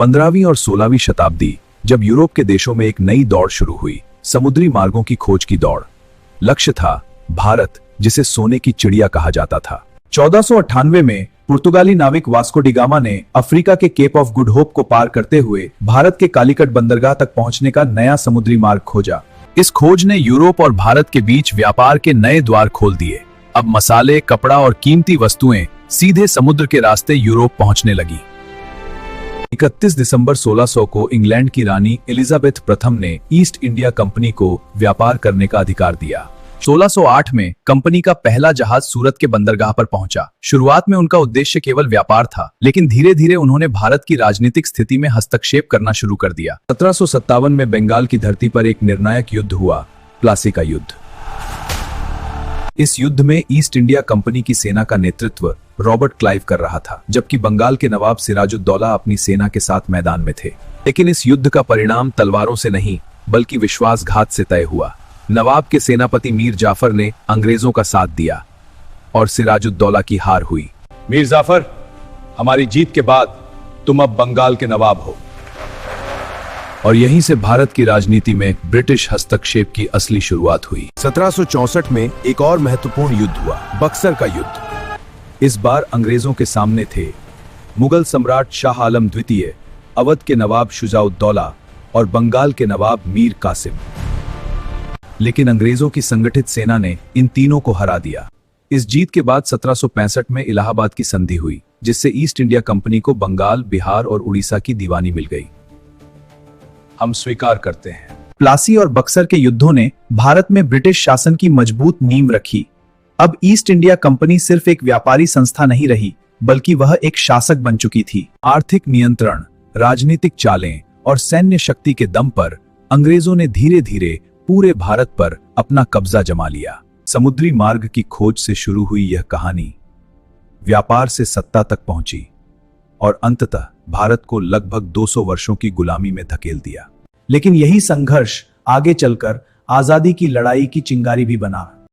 15वीं और 16वीं शताब्दी, जब यूरोप के देशों में एक नई दौड़ शुरू हुई, समुद्री मार्गों की खोज की दौड़। लक्ष्य था भारत, जिसे सोने की चिड़िया कहा जाता था। 1498 में पुर्तगाली नाविक वास्को डी गामा ने अफ्रीका के केप ऑफ गुड होप को पार करते हुए भारत के कालीकट बंदरगाह तक पहुंचने का नया समुद्री मार्ग खोजा। इस खोज ने यूरोप और भारत के बीच व्यापार के नए द्वार खोल दिए। अब मसाले, कपड़ा और कीमती वस्तुएं सीधे समुद्र के रास्ते यूरोप पहुंचने लगी। 31 दिसंबर 1600 को इंग्लैंड की रानी एलिजाबेथ प्रथम ने ईस्ट इंडिया कंपनी को व्यापार करने का अधिकार दिया। 1608 में कंपनी का पहला जहाज सूरत के बंदरगाह पर पहुंचा। शुरुआत में उनका उद्देश्य केवल व्यापार था, लेकिन धीरे धीरे उन्होंने भारत की राजनीतिक स्थिति में हस्तक्षेप करना शुरू कर दिया। 1757 में बंगाल की धरती पर एक निर्णायक युद्ध हुआ, प्लासी का युद्ध। इस युद्ध में ईस्ट इंडिया कंपनी की सेना का नेतृत्व रॉबर्ट क्लाइव कर रहा था, जबकि बंगाल के नवाब सिराजुद्दौला अपनी सेना के साथ मैदान में थे। लेकिन इस युद्ध का परिणाम तलवारों से नहीं, बल्कि विश्वासघात से तय हुआ। नवाब के सेनापति मीर जाफर ने अंग्रेजों का साथ दिया और सिराजुद्दौला की हार हुई। मीर जाफर, हमारी जीत के बाद तुम अब बंगाल के नवाब हो। और यहीं से भारत की राजनीति में ब्रिटिश हस्तक्षेप की असली शुरुआत हुई। 1764 में एक और महत्वपूर्ण युद्ध हुआ, बक्सर का युद्ध। इस बार अंग्रेजों के सामने थे मुगल सम्राट शाह आलम द्वितीय, अवध के नवाब शुजाउद्दौला और बंगाल के नवाब मीर कासिम। लेकिन अंग्रेजों की संगठित सेना ने इन तीनों को हरा दिया। इस जीत के बाद 1765 में इलाहाबाद की संधि हुई, जिससे ईस्ट इंडिया कंपनी को बंगाल, बिहार और उड़ीसा की दीवानी मिल गई। हम स्वीकार करते हैं। प्लासी और बक्सर के युद्धों ने भारत में ब्रिटिश शासन की मजबूत नींव रखी। अब ईस्ट इंडिया कंपनी सिर्फ एक व्यापारी संस्था नहीं रही, बल्कि वह एक शासक बन चुकी थी। आर्थिक नियंत्रण, राजनीतिक चालें और सैन्य शक्ति के दम पर अंग्रेजों ने धीरे धीरे पूरे भारत पर अपना कब्जा जमा लिया। समुद्री मार्ग की खोज से शुरू हुई यह कहानी व्यापार से सत्ता तक पहुंची और अंततः भारत को लगभग 200 वर्षों की गुलामी में धकेल दिया। लेकिन यही संघर्ष आगे चलकर आजादी की लड़ाई की चिंगारी भी बना।